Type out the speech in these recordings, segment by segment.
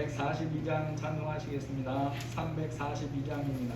342장 찬송하시겠습니다. 342장입니다.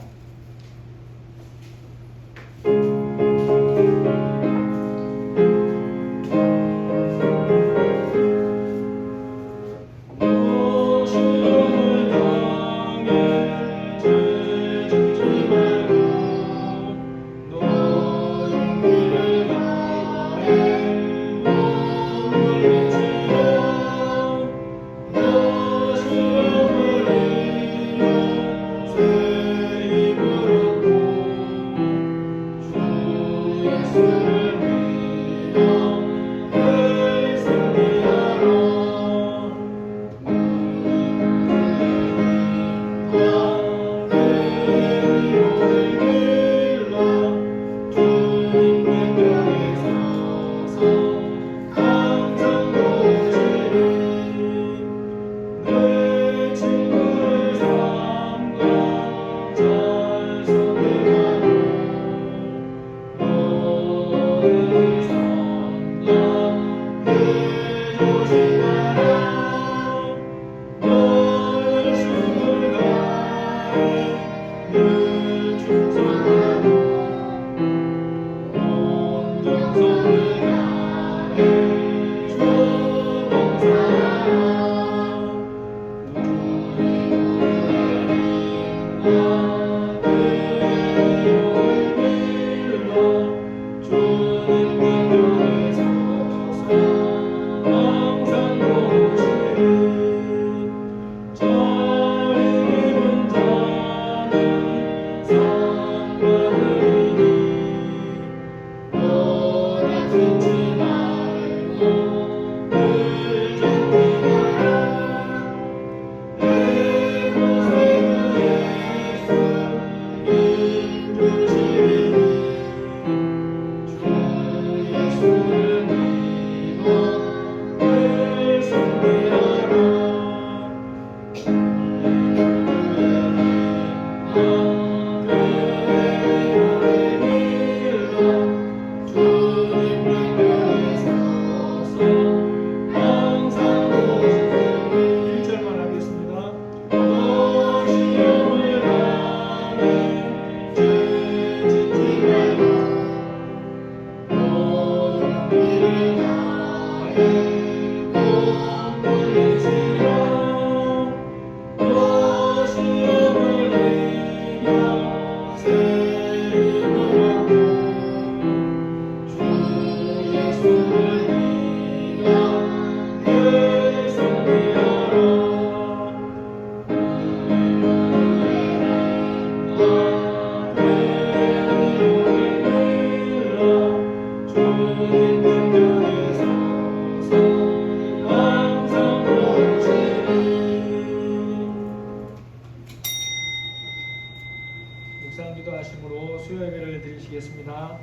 묵상 기도하심으로 수요 예배를 드리시겠습니다.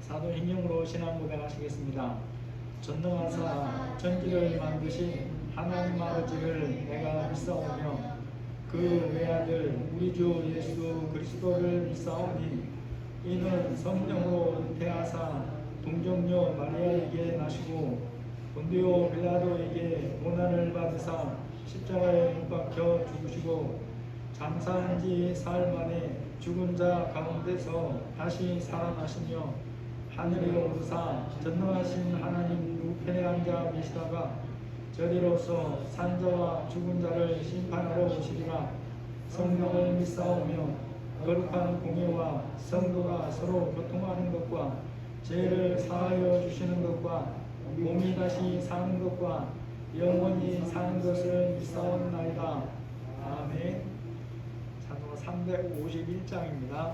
사도행령으로 신앙 고백하시겠습니다. 전능하사 천지를 만드신 하나님 아버지를 내가 믿사오며 그 외아들 우리 주 예수 그리스도를 믿사오니 이는 성령으로 잉태하사 동정녀 마리아에게 나시고 본디오 빌라도에게 고난을 받으사 십자가에 못 박혀 죽으시고 장사한 지 사흘 만에 죽은 자 가운데서 다시 살아나시며 하늘에 오르사 전능하신 하나님 우편에 앉아 계시다가 저리로서 산자와 죽은 자를 심판하러 오시리라. 성령을 믿사오며 거룩한 공예와 성도가 서로 교통하는 것과 죄를 사하여 주시는 것과 몸이 다시 사는 것과 영원히 사는 것을 믿사옵나이다. 아멘. 찬송 351장입니다.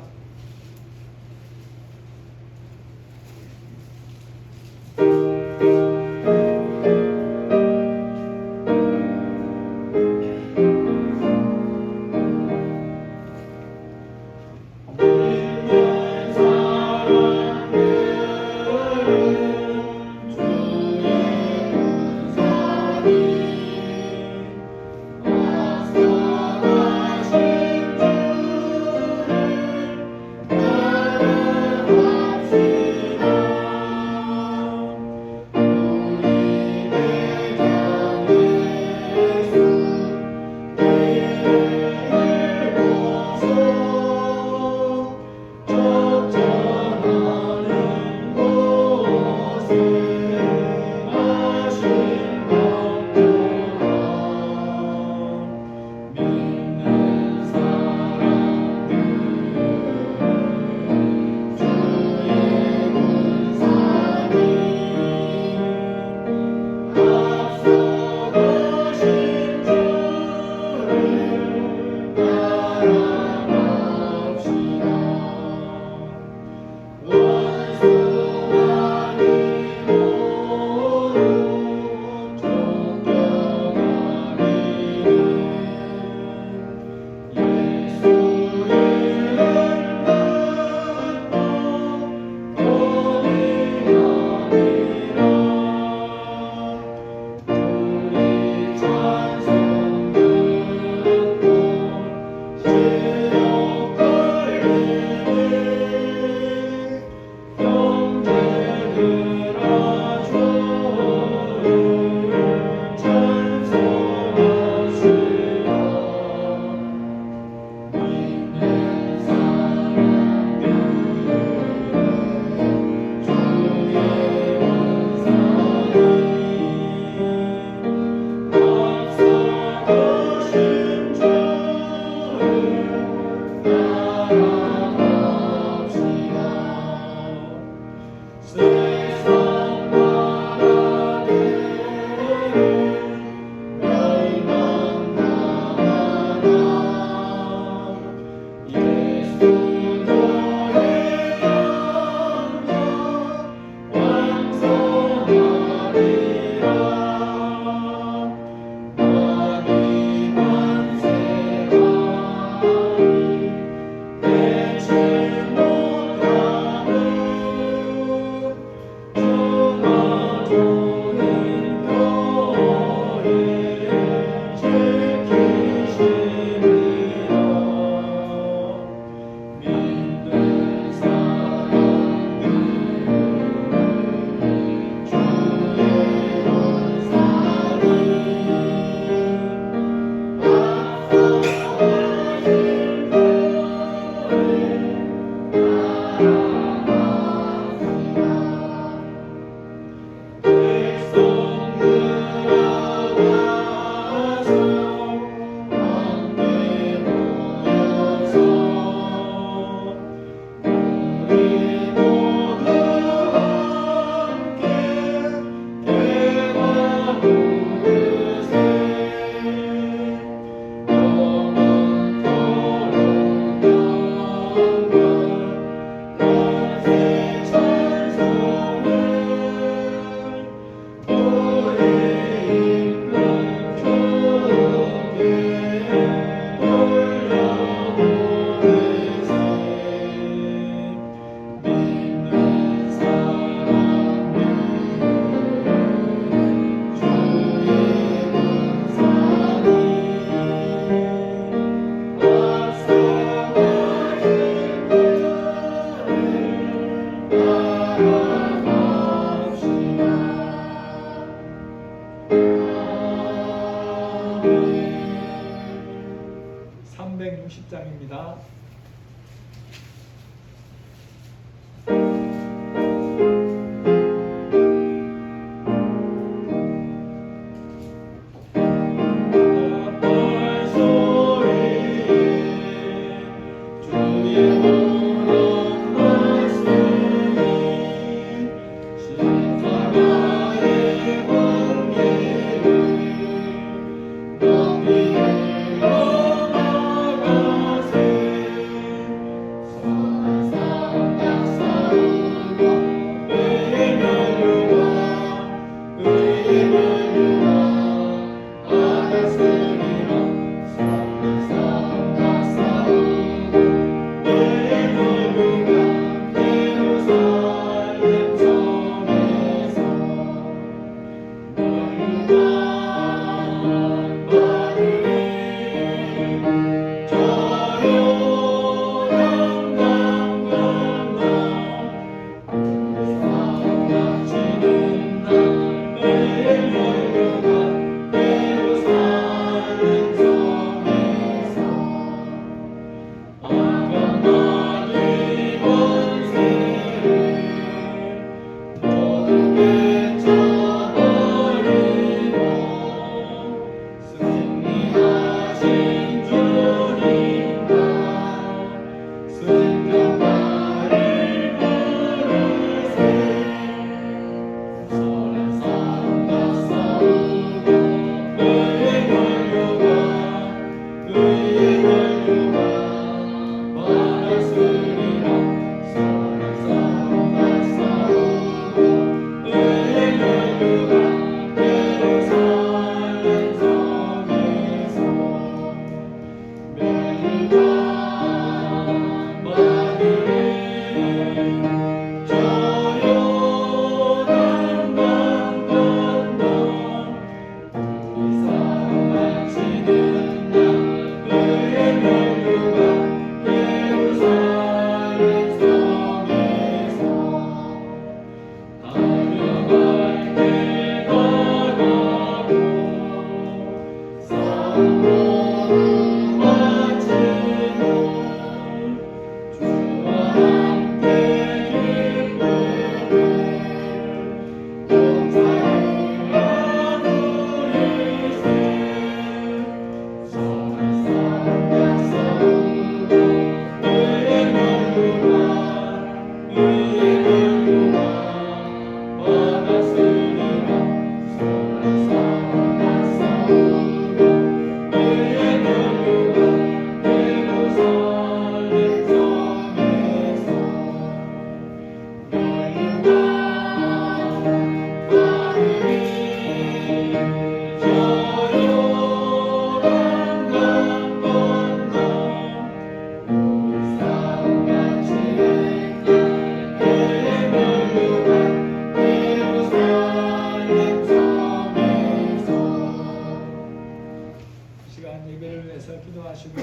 미래를 위해서 기도하시고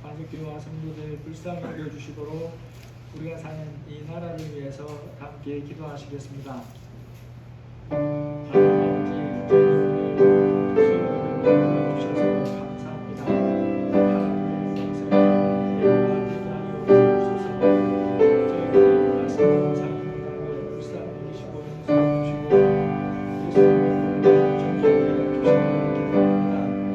관객교회와 성도들 불쌍히 여겨주시도록 우리가 사는 이 나라를 위해서 함께 기도하시겠습니다. 하나님 아버지, 저희들을 수요일을 주셔서 감사합니다. 하나님의 영생을 예고하게 하여 주옵소서. 저희들이 말씀하고 사는 나라를 불쌍히 여기시고 용서해 주시고 예수님의 이름으로 정결케 하여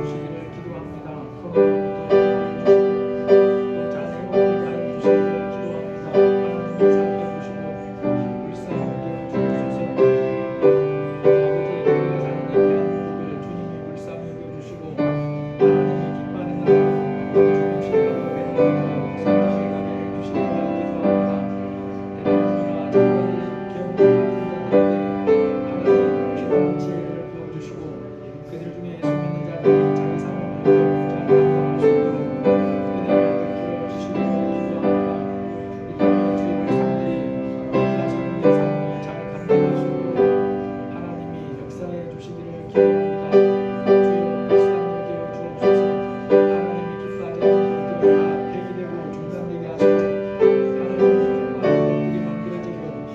주시기를 기도합니다. 하나님께서 함께하여 주옵소서. 하나님의 기쁘신 날이 되게 하여 주시고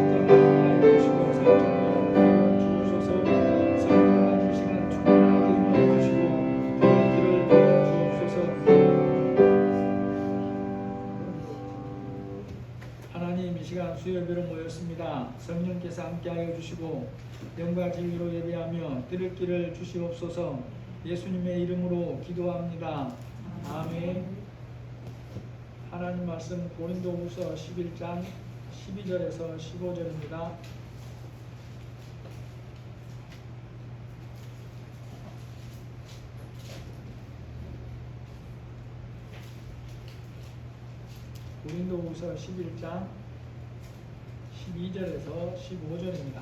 영과 진리로 예배하게 하시고 수요예배로 모였습니다. 성령께서 함께하여 주시고 영과 진리로 예배하며 들을 길을 주시옵소서. 예수님의 이름으로 기도합니다. 아멘. 하나님 말씀 고린도후서 11장 12절에서 15절입니다. 고린도후서 11장 12절에서 15절입니다.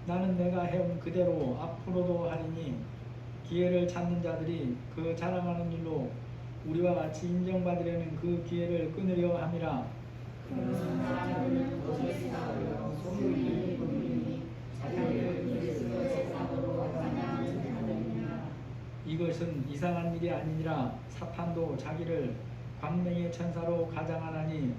나는 내가 해온 그대로 앞으로도 하리니 기회를 찾는 자들이 그 자랑하는 일로 우리와 같이 인정받으려는 그 기회를 끊으려 함이라. 이것은 이상한 일이 아니니라. 사탄도 자기를 광명의 천사로 가장하나니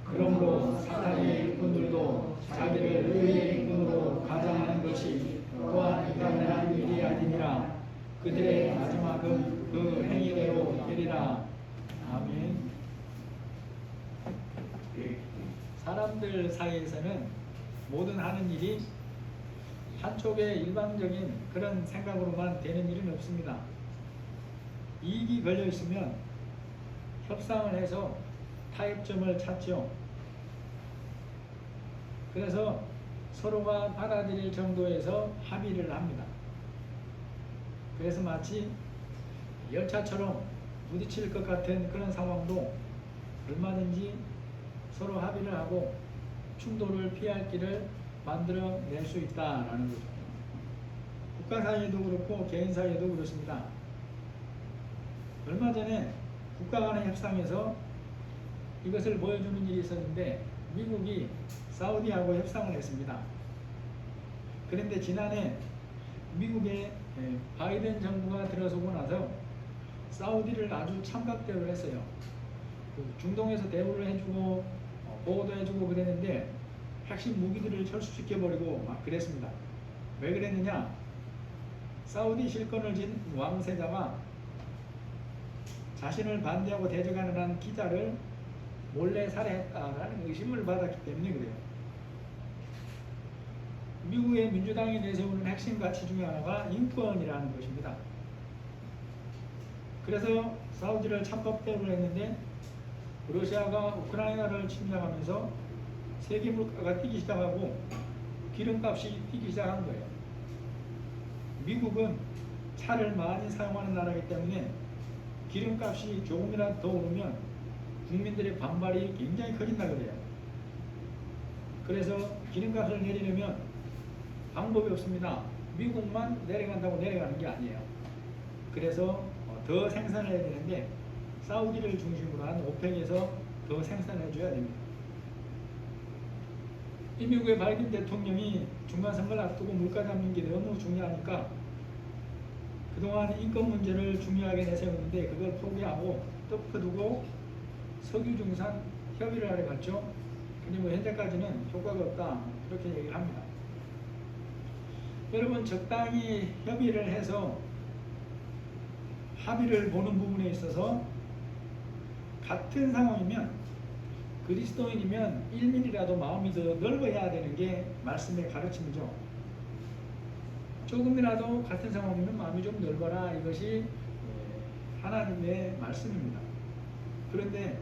그러므로 사탄의 일꾼들도 자기를 의의 일꾼으로 가장하는 것이 또한 이상한 일이 아니니라. 그들의 마지막은 그 행위대로 되리라. 아멘. 사람들 사이에서는 모든 하는 일이 한쪽의 일방적인 그런 생각으로만 되는 일은 없습니다. 이익이 걸려 있으면 협상을 해서 타협점을 찾죠. 그래서 서로가 받아들일 정도에서 합의를 합니다. 그래서 마치 열차처럼 부딪힐 것 같은 그런 상황도 얼마든지 서로 합의를 하고 충돌을 피할 길을 만들어낼 수 있다라는 거죠. 국가 사이에도 그렇고 개인 사이에도 그렇습니다. 얼마 전에 국가 간의 협상에서 이것을 보여주는 일이 있었는데 미국이 사우디하고 협상을 했습니다. 그런데 지난해 미국의 바이든 정부가 들어서고 나서 사우디를 아주 참각대우를 했어요. 중동에서 대우를 해주고 보호도 해주고 그랬는데 핵심 무기들을 철수시켜버리고 막 그랬습니다. 왜 그랬느냐? 사우디 실권을 쥔 왕세자가 자신을 반대하고 대적하는 한 기자를 몰래 살해했다라는 의심을 받았기 때문에 그래요. 미국의 민주당이 내세우는 핵심 가치 중에 하나가 인권이라는 것입니다. 그래서 사우디를 참법대우를 했는데 러시아가 우크라이나를 침략하면서 세계 물가가 뛰기 시작하고 기름값이 뛰기 시작한 거예요. 미국은 차를 많이 사용하는 나라이기 때문에 기름값이 조금이라도 더 오르면 국민들의 반발이 굉장히 커진다 그래요. 그래서 기름값을 내리려면 방법이 없습니다. 미국만 내려간다고 내려가는 게 아니에요. 그래서 더 생산을 해야 되는데 사우디를 중심으로 한 오펙에서 더 생산해 줘야 됩니다. 이 미국의 바이든 대통령이 중간선거를 앞두고 물가 잡는 게 너무 중요하니까 그동안 인권 문제를 중요하게 내세웠는데 그걸 포기하고 덮어두고 석유 중산 협의를 하러 갔죠. 근데 뭐 현재까지는 효과가 없다 이렇게 얘기를 합니다. 여러분 적당히 협의를 해서 합의를 보는 부분에 있어서 같은 상황이면 그리스도인이면 1mm라도 마음이 더 넓어야 되는 게 말씀의 가르침이죠. 조금이라도 같은 상황이면 마음이 좀 넓어라, 이것이 하나님의 말씀입니다. 그런데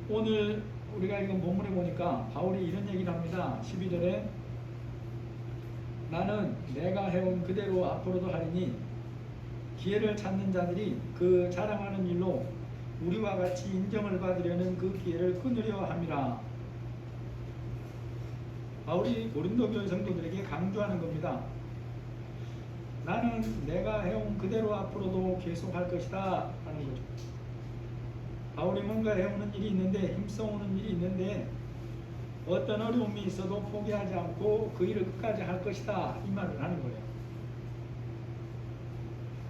오늘 우리가 이건 본문에 보니까 바울이 이런 얘기를 합니다. 12절에 나는 내가 해온 그대로 앞으로도 하리니 기회를 찾는 자들이 그 자랑하는 일로 우리와 같이 인정을 받으려는 그 기회를 끊으려 함이라. 바울이 고린도 교회 성도들에게 강조하는 겁니다. 나는 내가 해온 그대로 앞으로도 계속할 것이다 하는 거죠. 바울이 뭔가 해오는 일이 있는데, 힘써오는 일이 있는데 어떤 어려움이 있어도 포기하지 않고 그 일을 끝까지 할 것이다, 이 말을 하는 거예요.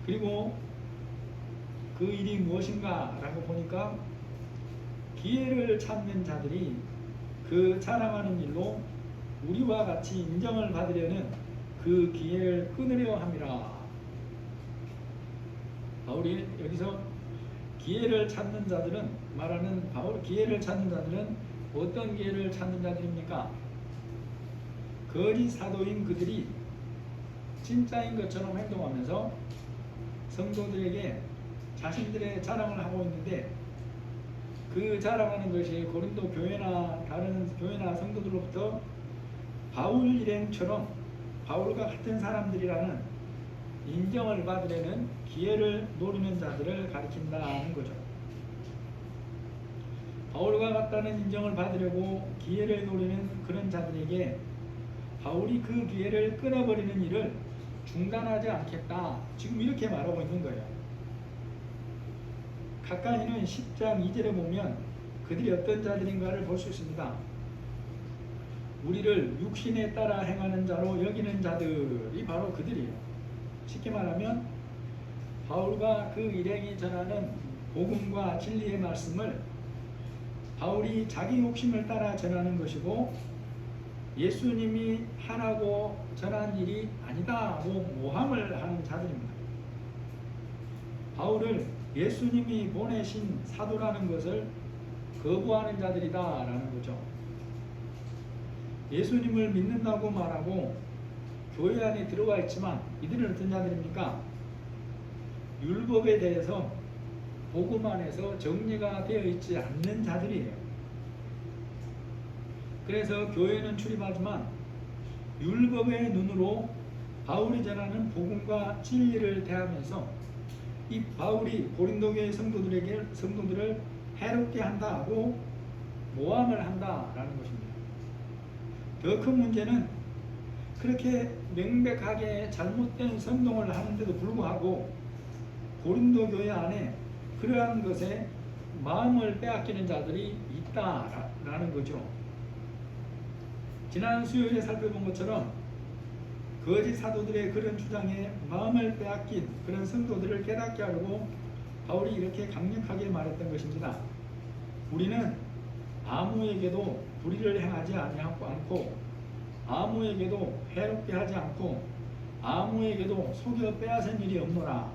그리고 그 일이 무엇인가 라고 보니까 기회를 찾는 자들이 그 자랑하는 일로 우리와 같이 인정을 받으려는 그 기회를 끊으려 함이라. 바울이 여기서 기회를 찾는 자들은 말하는 바울 기회를 찾는 자들은 어떤 기회를 찾는 자들입니까? 거짓 사도인 그들이 진짜인 것처럼 행동하면서 성도들에게 자신들의 자랑을 하고 있는데 그 자랑하는 것이 고린도 교회나 다른 교회나 성도들로부터 바울 일행처럼 바울과 같은 사람들이라는 인정을 받으려는 기회를 노리는 자들을 가리킨다는 거죠. 바울과 같다는 인정을 받으려고 기회를 노리는 그런 자들에게 바울이 그 기회를 끊어버리는 일을 중단하지 않겠다, 지금 이렇게 말하고 있는 거예요. 가까이는 10장 2절에 보면 그들이 어떤 자들인가를 볼 수 있습니다. 우리를 육신에 따라 행하는 자로 여기는 자들이 바로 그들이에요. 쉽게 말하면 바울과 그 일행이 전하는 복음과 진리의 말씀을 바울이 자기 욕심을 따라 전하는 것이고 예수님이 하라고 전한 일이 아니다고 모함을 하는 자들입니다. 바울을 예수님이 보내신 사도라는 것을 거부하는 자들이다라는 거죠. 예수님을 믿는다고 말하고 교회 안에 들어와 있지만 이들은 어떤 자들입니까? 율법에 대해서 복음 안에서 정리가 되어 있지 않는 자들이에요. 그래서 교회는 출입하지만 율법의 눈으로 바울이 전하는 복음과 진리를 대하면서 이 바울이 고린도 교회 성도들을 해롭게 한다고 모함을 한다라는 것입니다. 더 큰 문제는 그렇게 명백하게 잘못된 선동을 하는데도 불구하고 고린도 교회 안에 그러한 것에 마음을 빼앗기는 자들이 있다라는 거죠. 지난 수요일에 살펴본 것처럼 거짓 사도들의 그런 주장에 마음을 빼앗긴 그런 성도들을 깨닫게 하려고 바울이 이렇게 강력하게 말했던 것입니다. 우리는 아무에게도 불의를 행하지 않고 아무에게도 해롭게 하지 않고 아무에게도 속여 빼앗은 일이 없노라.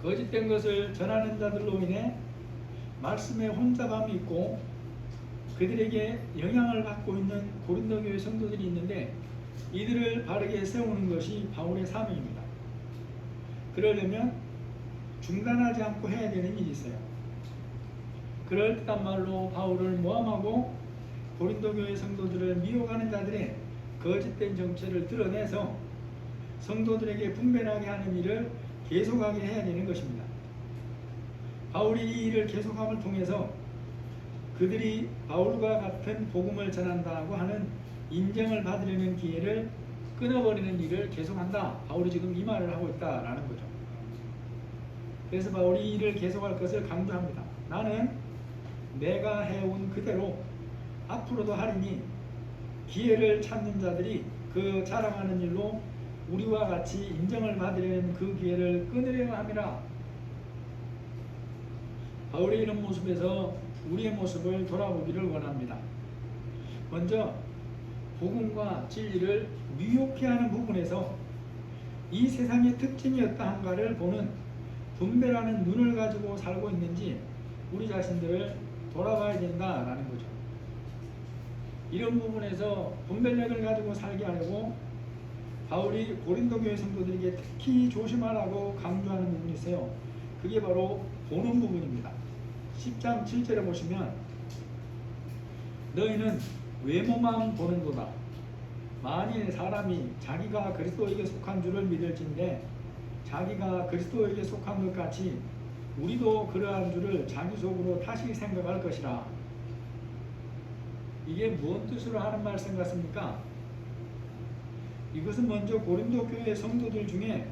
거짓된 것을 전하는 자들로 인해 말씀에 혼잡함이 있고 그들에게 영향을 받고 있는 고린도 교회 성도들이 있는데 이들을 바르게 세우는 것이 바울의 사명입니다. 그러려면 중단하지 않고 해야 되는 일이 있어요. 그럴듯한 말로 바울을 모함하고 고린도 교회 성도들을 미혹하는 자들의 거짓된 정체를 드러내서 성도들에게 분별하게 하는 일을 계속하게 해야 되는 것입니다. 바울이 이 일을 계속함을 통해서 그들이 바울과 같은 복음을 전한다고 하는 인정을 받으려는 기회를 끊어버리는 일을 계속한다. 바울이 지금 이 말을 하고 있다라는 거죠. 그래서 바울이 이 일을 계속할 것을 강조합니다. 나는 내가 해온 그대로 앞으로도 하리니 기회를 찾는 자들이 그 자랑하는 일로 우리와 같이 인정을 받으려는 그 기회를 끊으려 함이라. 바울의 이런 모습에서 우리의 모습을 돌아보기를 원합니다. 먼저 복음과 진리를 미혹해 하는 부분에서 이 세상의 특징이 어떠한가를 보는 분별하는 눈을 가지고 살고 있는지 우리 자신들을 돌아봐야 된다라는 거죠. 이런 부분에서 분별력을 가지고 살게 하려고 바울이 고린도 교회 성도들에게 특히 조심하라고 강조하는 부분이 있어요. 그게 바로 보는 부분입니다. 10장 7절에 보시면 너희는 외모만 보는도다. 만일 사람이 자기가 그리스도에게 속한 줄을 믿을진데 자기가 그리스도에게 속한 것 같이 우리도 그러한 줄을 자기 속으로 다시 생각할 것이라. 이게 무슨 뜻으로 하는 말씀 같습니까? 이것은 먼저 고린도 교회 성도들 중에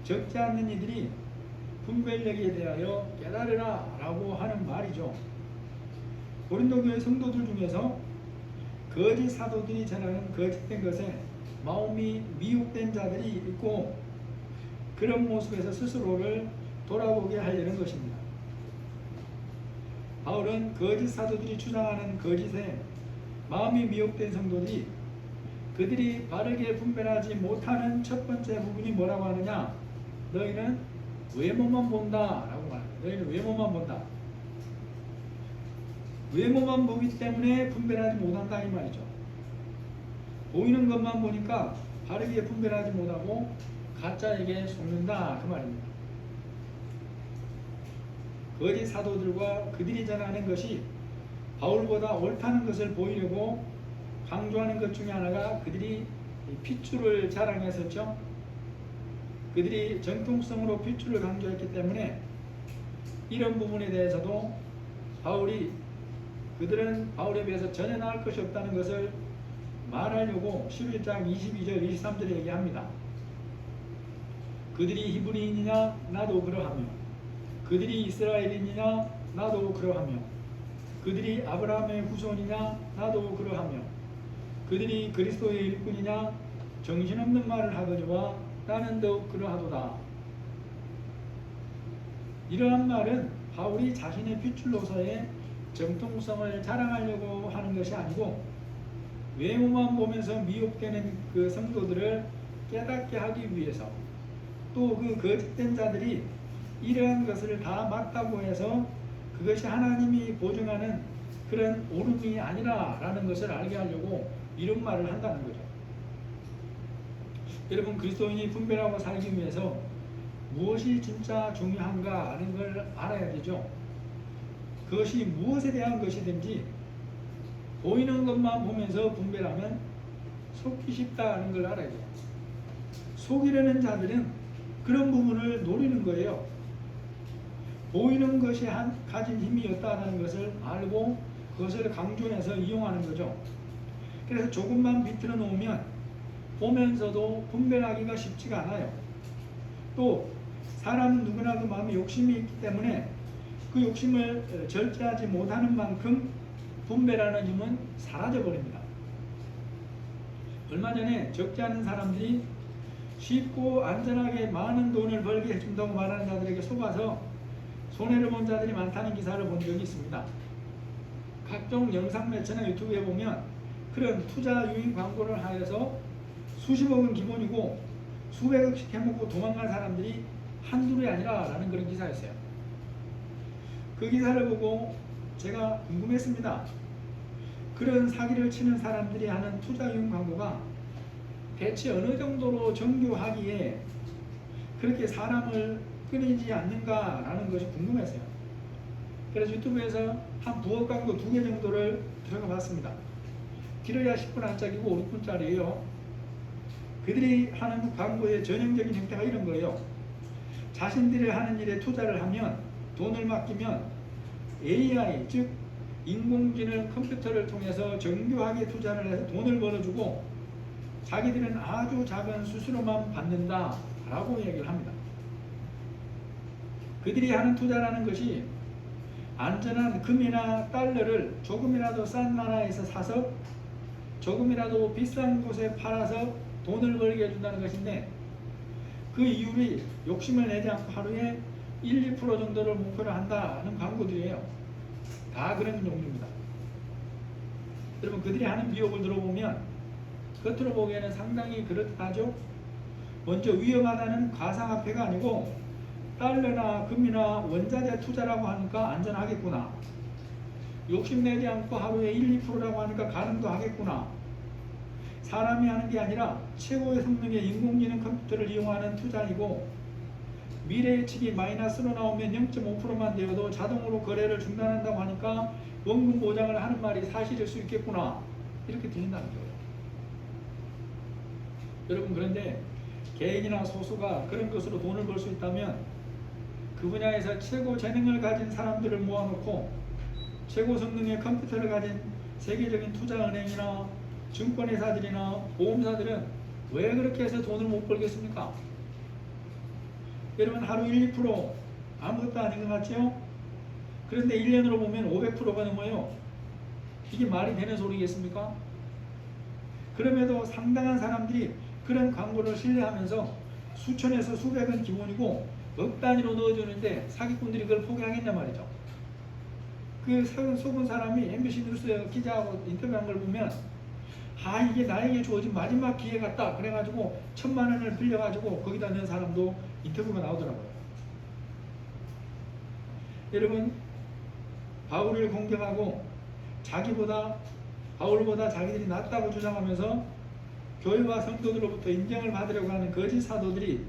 적지 않는 이들이 분별력에 대하여 깨달으라 라고 하는 말이죠. 고린도 교회 성도들 중에서 거짓 사도들이 전하는 거짓된 것에 마음이 미혹된 자들이 있고 그런 모습에서 스스로를 돌아보게 하려는 것입니다. 바울은 거짓 사도들이 주장하는 거짓에 마음이 미혹된 성도들이 그들이 바르게 분별하지 못하는 첫 번째 부분이 뭐라고 하느냐? 너희는 외모만 본다 라고 말합니다. 너희는 외모만 본다. 외모만 보기 때문에 분별하지 못한다 이 말이죠. 보이는 것만 보니까 바르게 분별하지 못하고 가짜에게 속는다 그 말입니다. 거짓 사도들과 그들이 전하는 것이 바울보다 옳다는 것을 보이려고 강조하는 것 중에 하나가 그들이 핏줄을 자랑했었죠. 그들이 정통성으로 핏줄을 강조했기 때문에 이런 부분에 대해서도 바울이 그들은 바울에 비해서 전혀 나을 것이 없다는 것을 말하려고 11장 22절 23절에 얘기합니다. 그들이 히브리인이냐 나도 그러하며 그들이 이스라엘인이냐 나도 그러하며 그들이 아브라함의 후손이냐 나도 그러하며 그들이 그리스도의 일꾼이냐 정신없는 말을 하거니와 나는 더욱 그러하도다. 이러한 말은 바울이 자신의 핏줄로서의 정통성을 자랑하려고 하는 것이 아니고 외모만 보면서 미혹되는 그 성도들을 깨닫게 하기 위해서 또 그 거짓된 자들이 이러한 것을 다 맞다고 해서 그것이 하나님이 보증하는 그런 옳음이 아니라 라는 것을 알게 하려고 이런 말을 한다는 거죠. 여러분, 그리스도인이 분별하고 살기 위해서 무엇이 진짜 중요한가 하는 걸 알아야 되죠. 그것이 무엇에 대한 것이든지 보이는 것만 보면서 분별하면 속기 쉽다는 걸 알아야 돼요. 속이려는 자들은 그런 부분을 노리는 거예요. 보이는 것이 가진 힘이 없다는 것을 알고 그것을 강조해서 이용하는 거죠. 그래서 조금만 비틀어 놓으면 보면서도 분별하기가 쉽지가 않아요. 또 사람은 누구나 그 마음에 욕심이 있기 때문에 그 욕심을 절제하지 못하는 만큼 분별하는 힘은 사라져 버립니다. 얼마 전에 적지 않은 사람들이 쉽고 안전하게 많은 돈을 벌게 해준다고 말하는 자들에게 속아서 손해를 본 자들이 많다는 기사를 본 적이 있습니다. 각종 영상 매체나 유튜브에 보면 그런 투자 유인 광고를 하여서 수십억은 기본이고 수백억씩 해먹고 도망간 사람들이 한둘이 아니라라는 그런 기사였어요. 그 기사를 보고 제가 궁금했습니다. 그런 사기를 치는 사람들이 하는 투자 유인 광고가 대체 어느 정도로 정교하기에 그렇게 사람을 끊이지 않는가라는 것이 궁금했어요. 그래서 유튜브에서 한 부업 광고 2개 정도를 들어가 봤습니다. 길어야 10분 안짝이고 5분짜리예요. 그들이 하는 광고의 전형적인 형태가 이런 거예요. 자신들이 하는 일에 투자를 하면, 돈을 맡기면 AI, 즉 인공지능 컴퓨터를 통해서 정교하게 투자를 해서 돈을 벌어주고 자기들은 아주 작은 수수료만 받는다 라고 얘기를 합니다. 그들이 하는 투자라는 것이 안전한 금이나 달러를 조금이라도 싼 나라에서 사서 조금이라도 비싼 곳에 팔아서 돈을 벌게 해준다는 것인데, 그 이유를 욕심을 내지 않고 하루에 1, 2% 정도를 목표로 한다는 광고들이에요. 다 그런 종류입니다. 여러분, 그들이 하는 비용을 들어보면 겉으로 보기에는 상당히 그렇하죠. 먼저 위험하다는 가상화폐가 아니고 달러나 금이나 원자재 투자라고 하니까 안전하겠구나. 욕심내지 않고 하루에 1, 2%라고 하니까 가능도 하겠구나. 사람이 하는 게 아니라 최고의 성능의 인공지능 컴퓨터를 이용하는 투자이고, 미래 예측이 마이너스로 나오면 0.5%만 되어도 자동으로 거래를 중단한다고 하니까 원금 보장을 하는 말이 사실일 수 있겠구나. 이렇게 들린다는 거예요. 여러분, 그런데 개인이나 소수가 그런 것으로 돈을 벌 수 있다면 그 분야에서 최고 재능을 가진 사람들을 모아놓고 최고 성능의 컴퓨터를 가진 세계적인 투자은행이나 증권회사들이나 보험사들은 왜 그렇게 해서 돈을 못 벌겠습니까? 여러분, 하루 1, 2% 아무것도 아닌 것 같죠? 그런데 1년으로 보면 500%가 넘어요. 이게 말이 되는 소리겠습니까? 그럼에도 상당한 사람들이 그런 광고를 신뢰하면서 수천에서 수백은 기본이고 억 단위로 넣어주는데 사기꾼들이 그걸 포기하겠냐 말이죠. 그 속은 사람이 MBC 뉴스 기자하고 인터뷰한 걸 보면, 이게 나에게 주어진 마지막 기회 같다 그래가지고 1,000만 원을 빌려가지고 거기다 넣은 사람도 인터뷰가 나오더라고요. 여러분, 바울을 공격하고 바울보다 자기들이 낫다고 주장하면서 교회와 성도들로부터 인정을 받으려고 하는 거짓 사도들이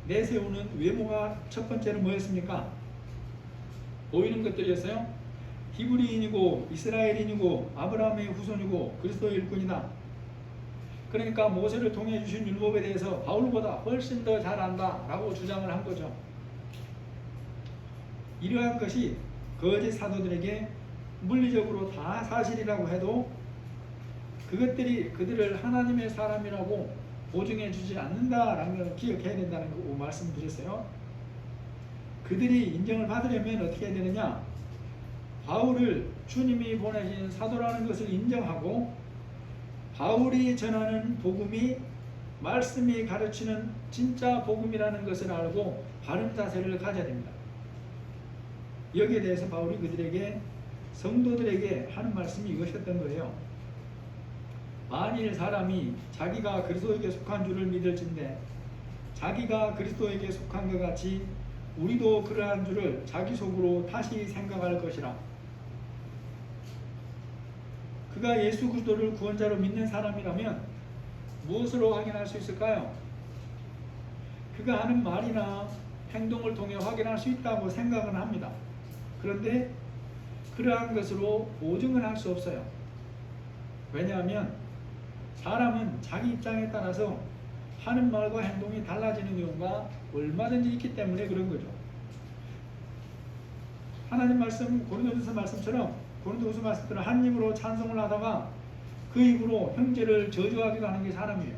내세우는 외모가 첫 번째는 뭐였습니까? 보이는 것들이었어요. 히브리인이고 이스라엘인이고 아브라함의 후손이고 그리스도의 일꾼이다. 그러니까 모세를 통해 주신 율법에 대해서 바울보다 훨씬 더 잘 안다 라고 주장을 한 거죠. 이러한 것이 거짓 사도들에게 물리적으로 다 사실이라고 해도 그것들이 그들을 하나님의 사람이라고 보증해 주지 않는다라는 걸 기억해야 된다는 거 말씀드렸어요. 그들이 인정을 받으려면 어떻게 해야 되느냐? 바울을 주님이 보내신 사도라는 것을 인정하고 바울이 전하는 복음이 말씀이 가르치는 진짜 복음이라는 것을 알고 바른 자세를 가져야 됩니다. 여기에 대해서 바울이 그들에게, 성도들에게 하는 말씀이 이것이었던 거예요. 만일 사람이 자기가 그리스도에게 속한 줄을 믿을진대 자기가 그리스도에게 속한 것 같이 우리도 그러한 줄을 자기 속으로 다시 생각할 것이라. 그가 예수 그리스도를 구원자로 믿는 사람이라면 무엇으로 확인할 수 있을까요? 그가 하는 말이나 행동을 통해 확인할 수 있다고 생각은 합니다. 그런데 그러한 것으로 보증을 할 수 없어요. 왜냐하면 사람은 자기 입장에 따라서 하는 말과 행동이 달라지는 경우가 얼마든지 있기 때문에 그런 거죠. 하나님 말씀, 고린도전서 말씀처럼 고린도후서 말씀처럼 한 입으로 찬송을 하다가 그 입으로 형제를 저주하기도 하는 게 사람이에요.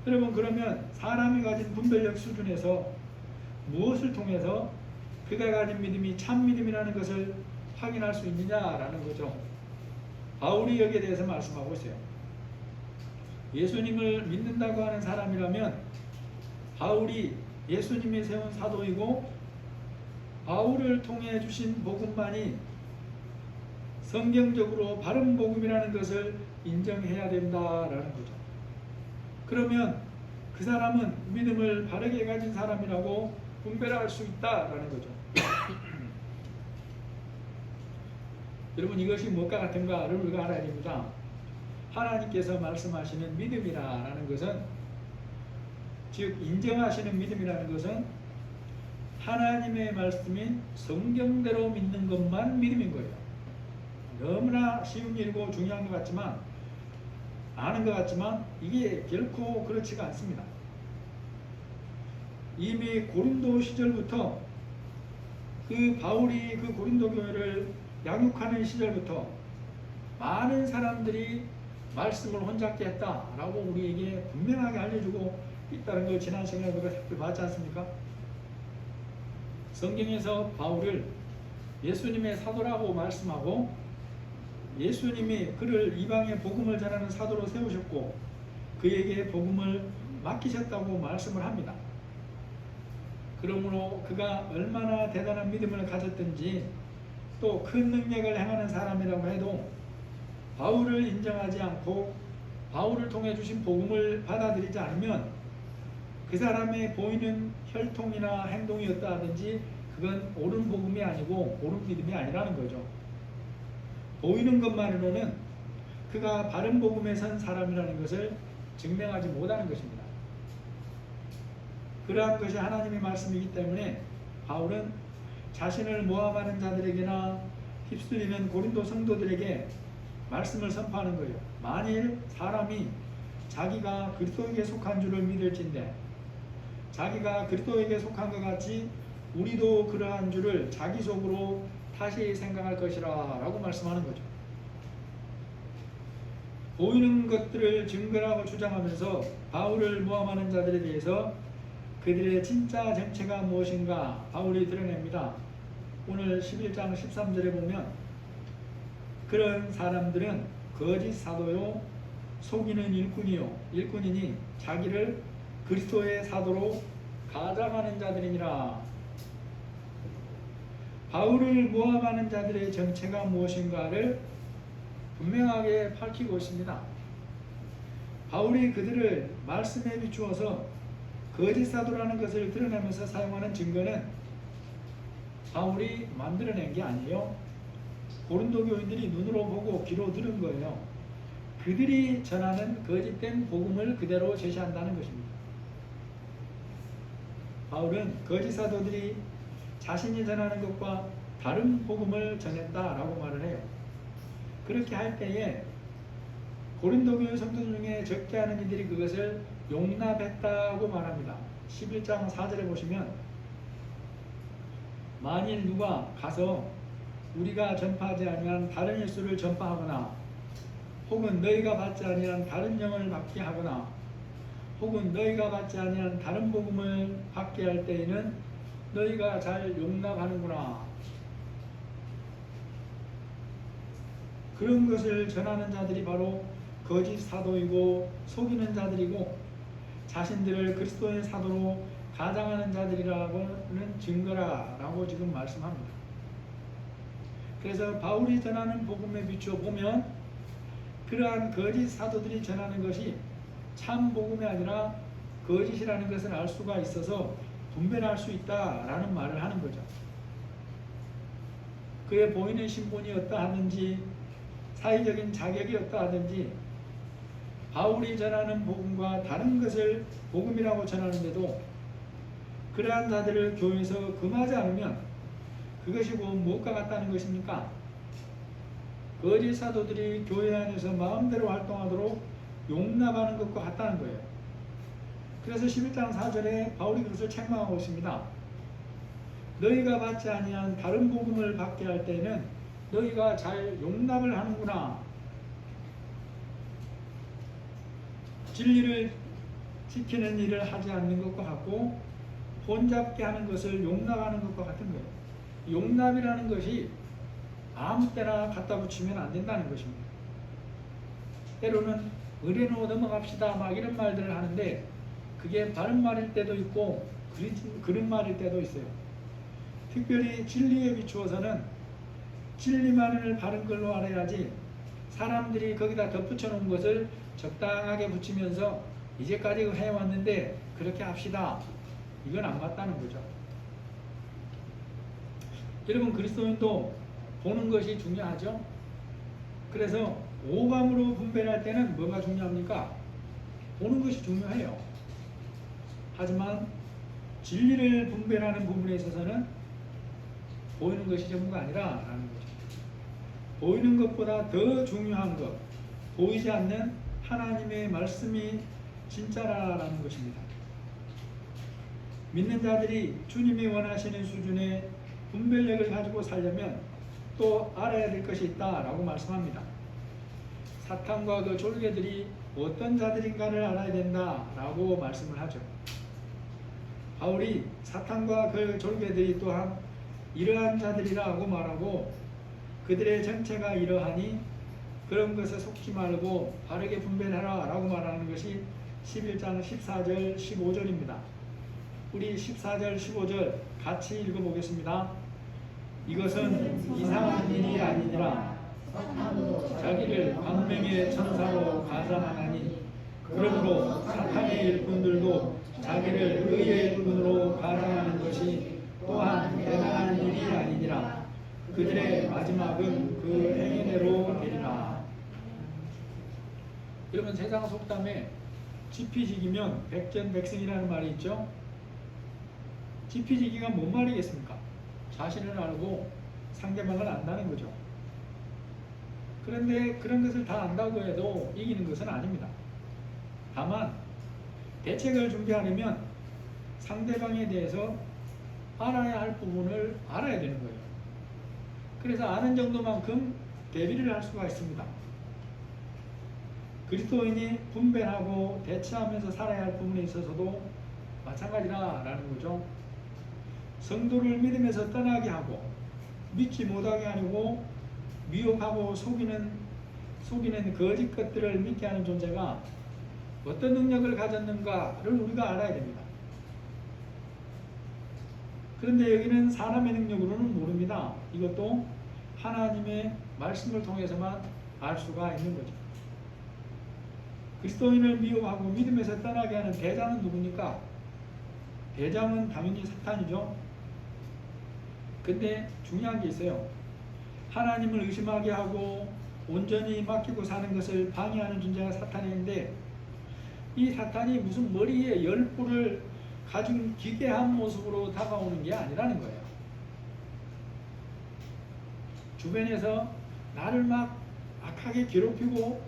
여러분, 그러면 사람이 가진 분별력 수준에서 무엇을 통해서 그가 가진 믿음이 참 믿음이라는 것을 확인할 수 있느냐라는 거죠. 바울이 여기에 대해서 말씀하고 있어요. 예수님을 믿는다고 하는 사람이라면 바울이 예수님이 세운 사도이고 바울을 통해 주신 복음만이 성경적으로 바른 복음이라는 것을 인정해야 된다라는 거죠. 그러면 그 사람은 믿음을 바르게 가진 사람이라고 분별할 수 있다라는 거죠. 여러분, 이것이 무엇과 같은가를 우리가 알아야 됩니다. 하나님께서 말씀하시는 믿음이라는 것은, 즉 인정하시는 믿음이라는 것은 하나님의 말씀인 성경대로 믿는 것만 믿음인 거예요. 너무나 쉬운 일이고 중요한 것 같지만, 아는 것 같지만 이게 결코 그렇지가 않습니다. 이미 고린도 시절부터, 그 바울이 그 고린도 교회를 양육하는 시절부터 많은 사람들이 말씀을 혼잡게 했다라고 우리에게 분명하게 알려주고 있다는 걸 지난 시간에 우리가 살펴봤지 않습니까? 성경에서 바울을 예수님의 사도라고 말씀하고, 예수님이 그를 이방의 복음을 전하는 사도로 세우셨고 그에게 복음을 맡기셨다고 말씀을 합니다. 그러므로 그가 얼마나 대단한 믿음을 가졌든지 또 큰 능력을 행하는 사람이라고 해도 바울을 인정하지 않고 바울을 통해 주신 복음을 받아들이지 않으면 그 사람의 보이는 혈통이나 행동이 어떠하든지 그건 옳은 복음이 아니고 옳은 믿음이 아니라는 거죠. 보이는 것만으로는 그가 바른 복음에 선 사람이라는 것을 증명하지 못하는 것입니다. 그러한 것이 하나님의 말씀이기 때문에 바울은 자신을 모함하는 자들에게나 휩쓸리는 고린도 성도들에게 말씀을 선포하는 거예요. 만일 사람이 자기가 그리스도에게 속한 줄을 믿을진대, 자기가 그리스도에게 속한 것 같이 우리도 그러한 줄을 자기 속으로 다시 생각할 것이라 라고 말씀하는 거죠. 보이는 것들을 증거라고 주장하면서 바울을 모함하는 자들에 대해서 그들의 진짜 정체가 무엇인가 바울이 드러냅니다. 오늘 11장 13절에 보면 그런 사람들은 거짓 사도요 속이는 일꾼이니 자기를 그리스도의 사도로 가장하는 자들이니라. 바울을 모함하는 자들의 정체가 무엇인가를 분명하게 밝히고 있습니다. 바울이 그들을 말씀에 비추어서 거짓 사도라는 것을 드러내면서 사용하는 증거는 바울이 만들어낸 게 아니에요. 고린도 교인들이 눈으로 보고 귀로 들은 거예요. 그들이 전하는 거짓된 복음을 그대로 제시한다는 것입니다. 바울은 거짓 사도들이 자신이 전하는 것과 다른 복음을 전했다라고 말을 해요. 그렇게 할 때에 고린도 교회 성도들 중에 적게 하는 이들이 그것을 용납했다고 말합니다. 11장 4절에 보시면 만일 누가 가서 우리가 전파하지 아니한 다른 예수를 전파하거나 혹은 너희가 받지 아니한 다른 영을 받게 하거나 혹은 너희가 받지 아니한 다른 복음을 받게 할 때에는 너희가 잘 용납하는구나. 그런 것을 전하는 자들이 바로 거짓 사도이고 속이는 자들이고 자신들을 그리스도의 사도로 가장하는 자들이라고는 증거라라고 지금 말씀합니다. 그래서 바울이 전하는 복음에 비추어 보면 그러한 거짓 사도들이 전하는 것이 참 복음이 아니라 거짓이라는 것을 알 수가 있어서 분별할 수 있다라는 말을 하는 거죠. 그의 보이는 신분이 어떠하든지 사회적인 자격이 어떠하든지 바울이 전하는 복음과 다른 것을 복음이라고 전하는데도 그러한 자들을 교회에서 금하지 않으면 그것이 무엇과 같다는 것입니까? 거짓 사도들이 교회 안에서 마음대로 활동하도록 용납하는 것과 같다는 거예요. 그래서 11장 4절에 바울이 그것을 책망하고 있습니다. 너희가 받지 아니한 다른 복음을 받게 할 때는 너희가 잘 용납을 하는구나. 진리를 지키는 일을 하지 않는 것과 같고 혼잡게 하는 것을 용납하는 것과 같은 거예요. 용납이라는 것이 아무 때나 갖다 붙이면 안 된다는 것입니다. 때로는 의뢰로 넘어갑시다 막 이런 말들을 하는데 그게 바른 말일 때도 있고 그런 말일 때도 있어요. 특별히 진리에 비추어서는 진리만을 바른 걸로 알아야지 사람들이 거기다 덧붙여 놓은 것을 적당하게 붙이면서 이제까지 해왔는데 그렇게 합시다. 이건 안 맞다는 거죠. 여러분, 그리스도인도 보는 것이 중요하죠. 그래서 오감으로 분별할 때는 뭐가 중요합니까? 보는 것이 중요해요. 하지만 진리를 분별하는 부분에 있어서는 보이는 것이 전부가 아니라라는 거죠. 보이는 것보다 더 중요한 것, 보이지 않는 하나님의 말씀이 진짜라는 것입니다. 믿는 자들이 주님이 원하시는 수준의 분별력을 가지고 살려면 또 알아야 될 것이 있다라고 말씀합니다. 사탄과 그 졸개들이 어떤 자들인가를 알아야 된다라고 말씀을 하죠. 바울이 사탄과 그 졸개들이 또한 이러한 자들이라고 말하고 그들의 정체가 이러하니 그런 것에 속지 말고 바르게 분별하라 라고 말하는 것이 11장 14절 15절입니다. 우리 14절 15절 같이 읽어보겠습니다. 이것은 이상한 일이 아니니라 자기를 광명의 천사로 가장하나니 그러므로 사탄의 일꾼들도 자기를 의의 일꾼으로 가장하는 것이 또한 대단한 일이 아니니라. 그들의 마지막은 그 행위대로 되리라. 여러분, 세상 속담에 지피지기면 백전백승이라는 말이 있죠. 지피지기가 뭔 말이겠습니까? 자신을 알고 상대방을 안다는 거죠. 그런데 그런 것을 다 안다고 해도 이기는 것은 아닙니다. 다만 대책을 준비하려면 상대방에 대해서 알아야 할 부분을 알아야 되는 거예요. 그래서 아는 정도만큼 대비를 할 수가 있습니다. 그리스도인이 분별하고 대처하면서 살아야 할 부분에 있어서도 마찬가지라는 거죠. 성도를 믿음에서 떠나게 하고 믿지 못하게 하려고 미혹하고 속이는 거짓 것들을 믿게 하는 존재가 어떤 능력을 가졌는가를 우리가 알아야 됩니다. 그런데 여기는 사람의 능력으로는 모릅니다. 이것도 하나님의 말씀을 통해서만 알 수가 있는 거죠. 그리스도인을 미혹하고 믿음에서 떠나게 하는 대장은 누굽니까? 대장은 당연히 사탄이죠. 근데 중요한 게 있어요. 하나님을 의심하게 하고 온전히 맡기고 사는 것을 방해하는 존재가 사탄인데 이 사탄이 무슨 머리에 열불을 가진 기괴한 모습으로 다가오는 게 아니라는 거예요. 주변에서 나를 막 악하게 괴롭히고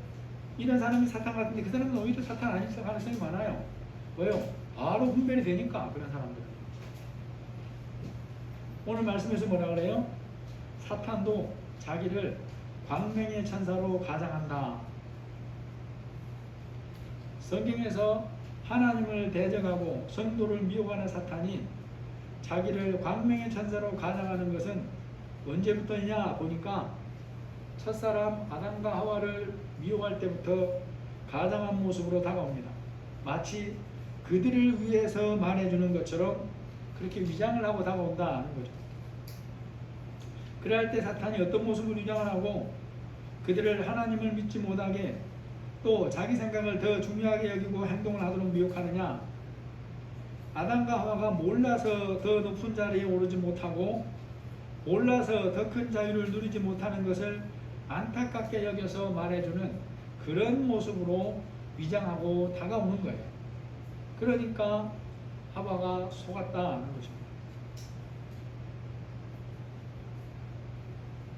이런 사람이 사탄 같은데 그 사람은 오히려 사탄 아닐 가능성이 많아요. 왜요? 바로 분별이 되니까 그런 사람들은. 오늘 말씀에서 뭐라 그래요? 사탄도 자기를 광명의 천사로 가장한다. 성경에서 하나님을 대적하고 성도를 미혹하는 사탄이 자기를 광명의 천사로 가장하는 것은 언제부터냐 보니까 첫사람 아담과 하와를 미혹할 때부터 가장한 모습으로 다가옵니다. 마치 그들을 위해서 말해주는 것처럼 그렇게 위장을 하고 다가온다는 거죠. 그럴 때 사탄이 어떤 모습으로 위장을 하고 그들을 하나님을 믿지 못하게 또 자기 생각을 더 중요하게 여기고 행동을 하도록 미혹하느냐? 아담과 하와가 몰라서 더 높은 자리에 오르지 못하고 몰라서 더 큰 자유를 누리지 못하는 것을 안타깝게 여겨서 말해주는 그런 모습으로 위장하고 다가오는 거예요. 그러니까 하와가 속았다는 것입니다.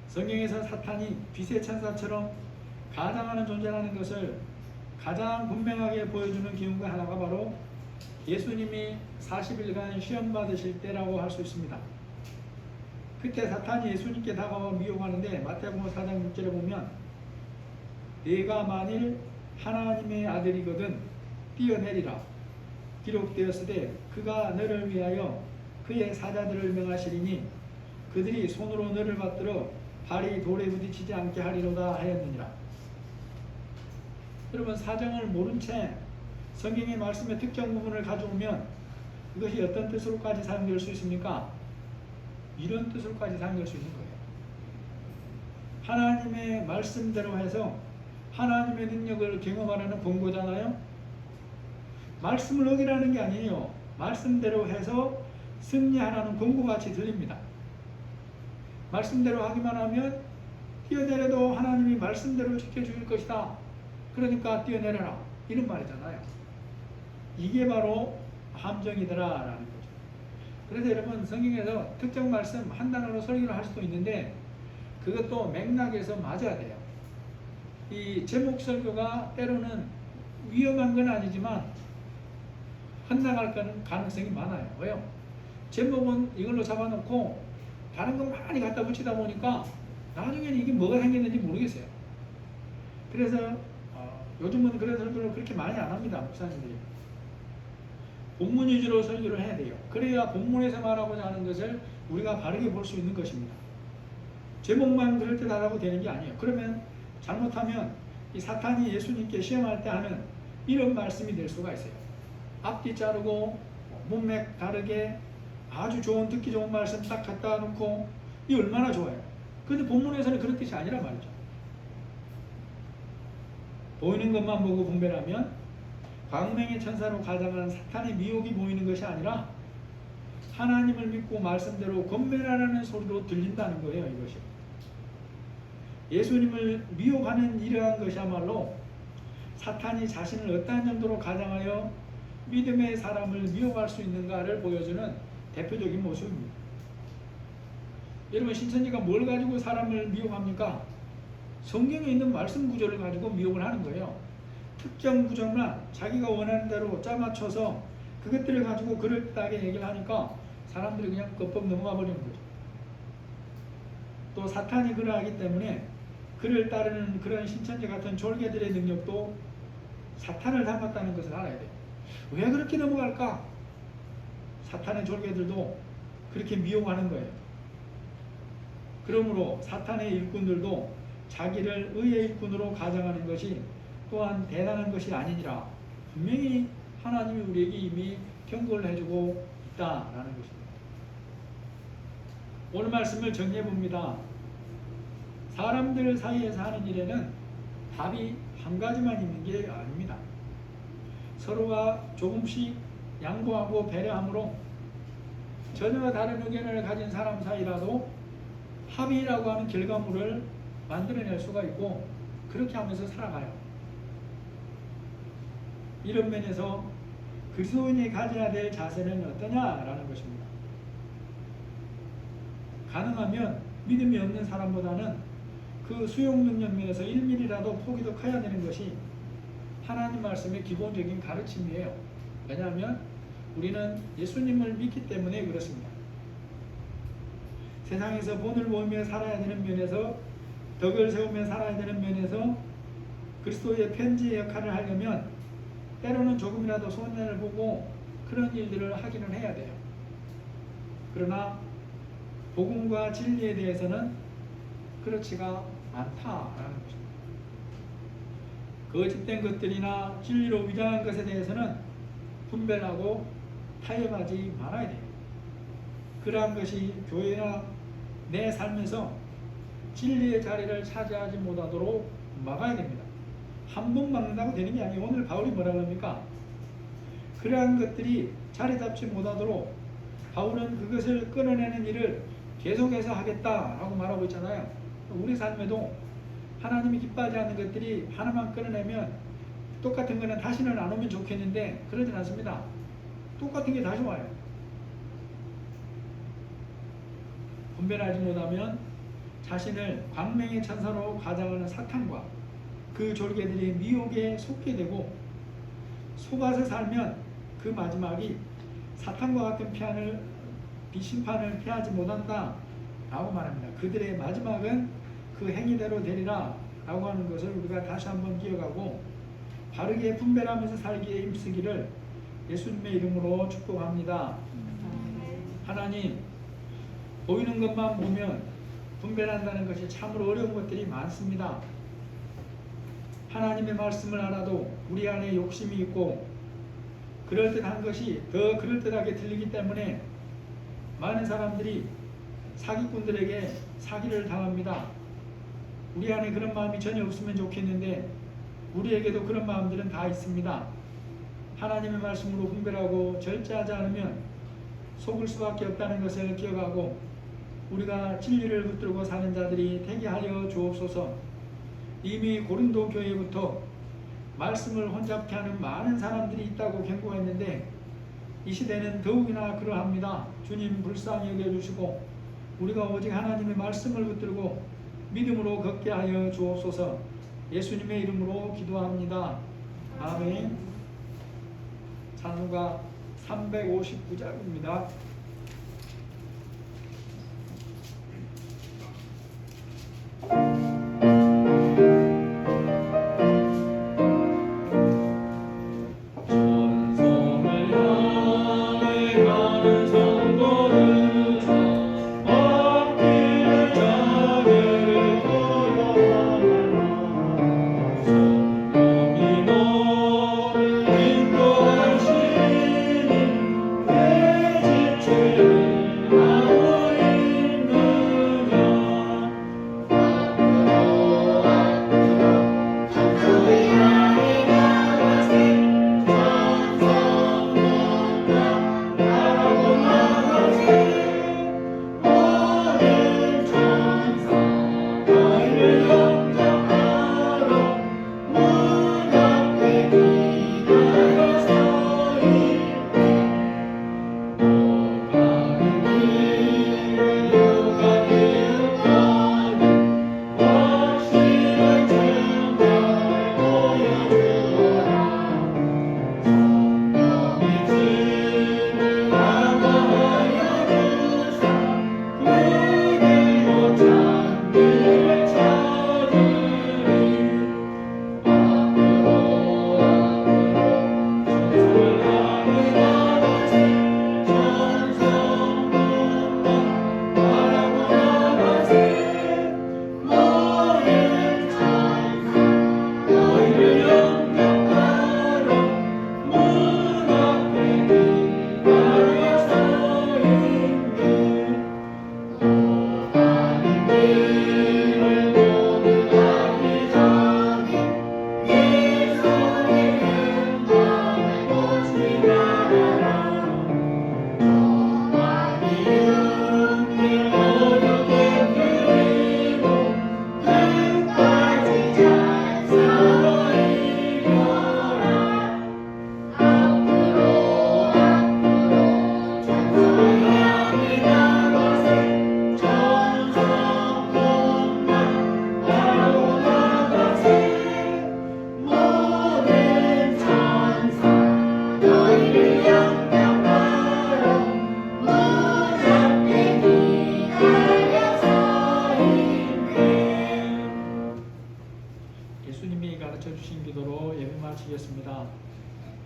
성경에서 사탄이 빛의 천사처럼 가장하는 존재라는 것을 가장 분명하게 보여주는 기운과 하나가 바로 예수님이 40일간 시험 받으실 때라고 할 수 있습니다. 그때 사탄이 예수님께 다가와 미혹하는데 마태복음 4장 6절에 보면 네가 만일 하나님의 아들이거든 뛰어내리라 기록되었으되 그가 너를 위하여 그의 사자들을 명하시리니 그들이 손으로 너를 받들어 발이 돌에 부딪히지 않게 하리로다 하였느니라. 여러분, 사정을 모른 채 성경의 말씀의 특정 부분을 가져오면 이것이 어떤 뜻으로까지 사용될 수 있습니까? 이런 뜻으로까지 사용될 수 있는 거예요. 하나님의 말씀대로 해서 하나님의 능력을 경험하라는 권고잖아요. 말씀을 어기라는 게 아니에요. 말씀대로 해서 승리하라는 권고같이 들립니다. 말씀대로 하기만 하면 뛰어내려도 하나님이 말씀대로 지켜줄 것이다. 그러니까 뛰어내려라. 이런 말이잖아요. 이게 바로 함정이더라라는 거죠. 그래서 여러분 성경에서 특정 말씀 한 단어로 설교를 할 수도 있는데 그것도 맥락에서 맞아야 돼요. 이 제목 설교가 때로는 위험한 건 아니지만 헛나갈 가능성이 많아요. 왜요? 제목은 이걸로 잡아놓고 다른 거 많이 갖다 붙이다 보니까 나중에는 이게 뭐가 생겼는지 모르겠어요. 그래서 요즘은 그런 설교를 그렇게 많이 안 합니다. 목사님들이. 본문 위주로 설교를 해야 돼요. 그래야 본문에서 말하고자 하는 것을 우리가 바르게 볼 수 있는 것입니다. 제목만 그럴듯하다고 되는 게 아니에요. 그러면 잘못하면 이 사탄이 예수님께 시험할 때 하는 이런 말씀이 될 수가 있어요. 앞뒤 자르고 문맥 다르게 아주 좋은 듣기 좋은 말씀 딱 갖다 놓고 이 얼마나 좋아요. 그런데 본문에서는 그런 뜻이 아니란 말이죠. 보이는 것만 보고 분별하면 광명의 천사로 가장한 사탄의 미혹이 보이는 것이 아니라 하나님을 믿고 말씀대로 권면하라는 소리로 들린다는 거예요. 이것이 예수님을 미혹하는 이러한 것이야말로 사탄이 자신을 어떠한 정도로 가장하여 믿음의 사람을 미혹할 수 있는가를 보여주는 대표적인 모습입니다. 여러분 신천지가 뭘 가지고 사람을 미혹합니까? 성경에 있는 말씀 구조를 가지고 미혹을 하는 거예요. 특정 구조만 자기가 원하는 대로 짜맞춰서 그것들을 가지고 그럴듯하게 얘기를 하니까 사람들이 그냥 껍벅 넘어가 버리는 거죠. 또 사탄이 그러하기 때문에 그를 따르는 그런 신천지 같은 졸개들의 능력도 사탄을 닮았다는 것을 알아야 돼요. 왜 그렇게 넘어갈까? 사탄의 졸개들도 그렇게 미혹하는 거예요. 그러므로 사탄의 일꾼들도 자기를 의의 일꾼으로 가장하는 것이 또한 대단한 것이 아니니라 분명히 하나님이 우리에게 이미 경고를 해주고 있다라는 것입니다. 오늘 말씀을 정리해 봅니다. 사람들 사이에서 하는 일에는 답이 한 가지만 있는 게 아닙니다. 서로가 조금씩 양보하고 배려함으로 전혀 다른 의견을 가진 사람 사이라도 합의라고 하는 결과물을 만들어낼 수가 있고 그렇게 하면서 살아가요. 이런 면에서 그리스도인이 가져야 될 자세는 어떠냐라는 것입니다. 가능하면 믿음이 없는 사람보다는 그 수용 능력 면에서 1mm라도 폭이 더 커야 되는 것이 하나님 말씀의 기본적인 가르침이에요. 왜냐하면 우리는 예수님을 믿기 때문에 그렇습니다. 세상에서 본을 보며 살아야 되는 면에서 덕을 세우며 살아야 되는 면에서 그리스도의 편지의 역할을 하려면 때로는 조금이라도 손해를 보고 그런 일들을 하기는 해야 돼요. 그러나 복음과 진리에 대해서는 그렇지가 않다라는 것입니다. 거짓된 것들이나 진리로 위장한 것에 대해서는 분별하고 타협하지 말아야 돼요. 그러한 것이 교회나 내 삶에서 진리의 자리를 차지하지 못하도록 막아야 됩니다. 한 번 막는다고 되는 게 아니에요. 오늘 바울이 뭐라고 합니까? 그러한 것들이 자리 잡지 못하도록 바울은 그것을 끊어내는 일을 계속해서 하겠다라고 말하고 있잖아요. 우리 삶에도 하나님이 기뻐하지 않는 것들이 하나만 끊어내면 똑같은 거는 다시는 안 오면 좋겠는데 그러진 않습니다. 똑같은 게 다시 와요. 분별하지 못하면 자신을 광명의 천사로 가장하는 사탄과 그 졸개들이 미혹에 속게 되고 속아서 살면 그 마지막이 사탄과 같은 비심판을 피하지 못한다 라고 말합니다. 그들의 마지막은 그 행위대로 되리라 라고 하는 것을 우리가 다시 한번 기억하고 바르게 분별하면서 살기에 힘쓰기를 예수님의 이름으로 축복합니다. 하나님, 보이는 것만 보면 분별한다는 것이 참으로 어려운 것들이 많습니다. 하나님의 말씀을 알아도 우리 안에 욕심이 있고 그럴듯한 것이 더 그럴듯하게 들리기 때문에 많은 사람들이 사기꾼들에게 사기를 당합니다. 우리 안에 그런 마음이 전혀 없으면 좋겠는데 우리에게도 그런 마음들은 다 있습니다. 하나님의 말씀으로 분별하고 절제하지 않으면 속을 수밖에 없다는 것을 기억하고 우리가 진리를 붙들고 사는 자들이 되게 하여 주옵소서. 이미 고린도 교회부터 말씀을 혼잡케 하는 많은 사람들이 있다고 경고했는데 이 시대는 더욱이나 그러합니다. 주님 불쌍히 여겨주시고 우리가 오직 하나님의 말씀을 붙들고 믿음으로 걷게 하여 주옵소서. 예수님의 이름으로 기도합니다. 아멘. 찬송가 359장입니다.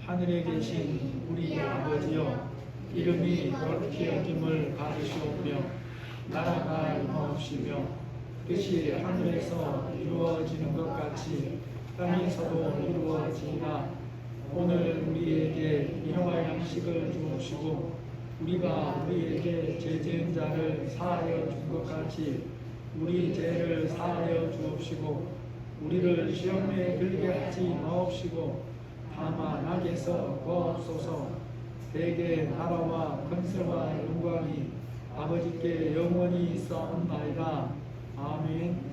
하늘에 계신 우리 아버지여, 이름이 거룩히 여김을 받으시오며 나라가 임하옵시며 뜻이 하늘에서 이루어지는 것 같이 땅에서도 이루어지이다. 오늘 우리에게 일용할 양식을 주옵시고 우리가 우리에게 죄 지은 자를 사하여 준 것 같이 우리 죄를 사하여 주옵시고 우리를 시험에 들게 하지 마옵시고 다만 악에서 구하옵소서. 대개 나라와 권세와 영광이 아버지께 영원히 있사옵나이다. 아멘.